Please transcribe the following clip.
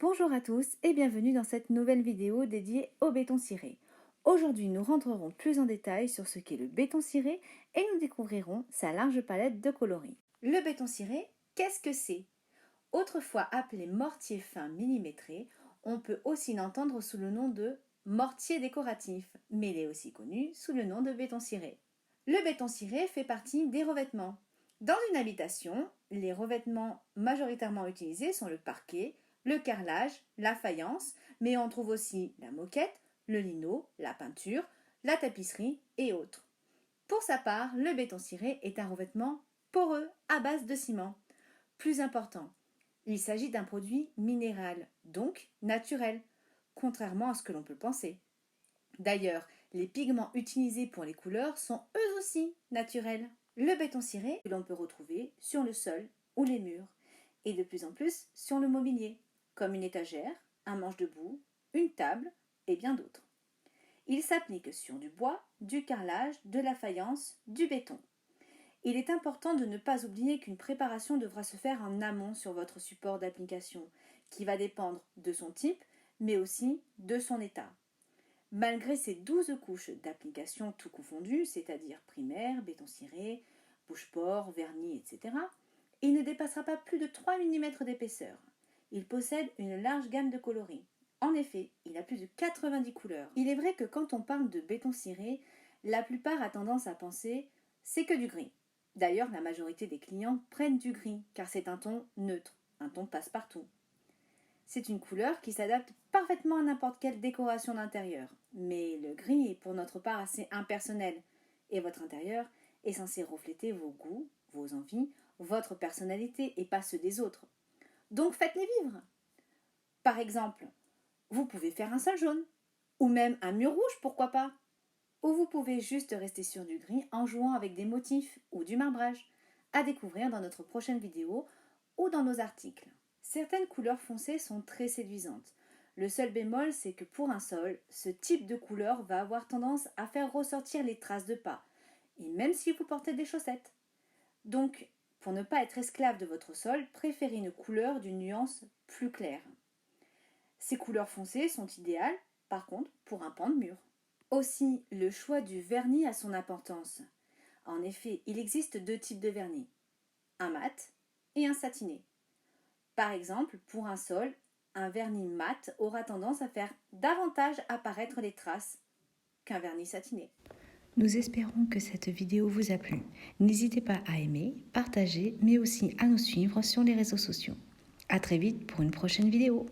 Bonjour à tous et bienvenue dans cette nouvelle vidéo dédiée au béton ciré. Aujourd'hui, nous rentrerons plus en détail sur ce qu'est le béton ciré et nous découvrirons sa large palette de coloris. Le béton ciré, qu'est-ce que c'est? Autrefois appelé mortier fin millimétré, on peut aussi l'entendre sous le nom de mortier décoratif, mais il est aussi connu sous le nom de béton ciré. Le béton ciré fait partie des revêtements. Dans une habitation, les revêtements majoritairement utilisés sont le parquet, le carrelage, la faïence, mais on trouve aussi la moquette, le lino, la peinture, la tapisserie et autres. Pour sa part, le béton ciré est un revêtement poreux à base de ciment. Plus important, il s'agit d'un produit minéral, donc naturel, contrairement à ce que l'on peut penser. D'ailleurs, les pigments utilisés pour les couleurs sont eux aussi naturels. Le béton ciré, l'on peut retrouver sur le sol ou les murs, et de plus en plus sur le mobilier, comme une étagère, un manche debout, une table et bien d'autres. Il s'applique sur du bois, du carrelage, de la faïence, du béton. Il est important de ne pas oublier qu'une préparation devra se faire en amont sur votre support d'application, qui va dépendre de son type, mais aussi de son état. Malgré ces 12 couches d'application tout confondues, c'est-à-dire primaire, béton ciré, bouche-port, vernis, etc., il ne dépassera pas plus de 3 mm d'épaisseur. Il possède une large gamme de coloris. En effet, il a plus de 90 couleurs. Il est vrai que quand on parle de béton ciré, la plupart a tendance à penser « c'est que du gris ». D'ailleurs, la majorité des clients prennent du gris, car c'est un ton neutre, un ton passe-partout. C'est une couleur qui s'adapte parfaitement à n'importe quelle décoration d'intérieur. Mais le gris est pour notre part assez impersonnel, et votre intérieur est censé refléter vos goûts, vos envies, votre personnalité et pas ceux des autres. Donc faites-les vivre. Par exemple, vous pouvez faire un sol jaune, ou même un mur rouge, pourquoi pas. Ou vous pouvez juste rester sur du gris en jouant avec des motifs ou du marbrage, à découvrir dans notre prochaine vidéo ou dans nos articles. Certaines couleurs foncées sont très séduisantes. Le seul bémol, c'est que pour un sol, ce type de couleur va avoir tendance à faire ressortir les traces de pas, et même si vous portez des chaussettes. Donc, pour ne pas être esclave de votre sol, préférez une couleur d'une nuance plus claire. Ces couleurs foncées sont idéales, par contre, pour un pan de mur. Aussi, le choix du vernis a son importance. En effet, il existe deux types de vernis, un mat et un satiné. Par exemple, pour un sol, un vernis mat aura tendance à faire davantage apparaître les traces qu'un vernis satiné. Nous espérons que cette vidéo vous a plu. N'hésitez pas à aimer, partager, mais aussi à nous suivre sur les réseaux sociaux. À très vite pour une prochaine vidéo.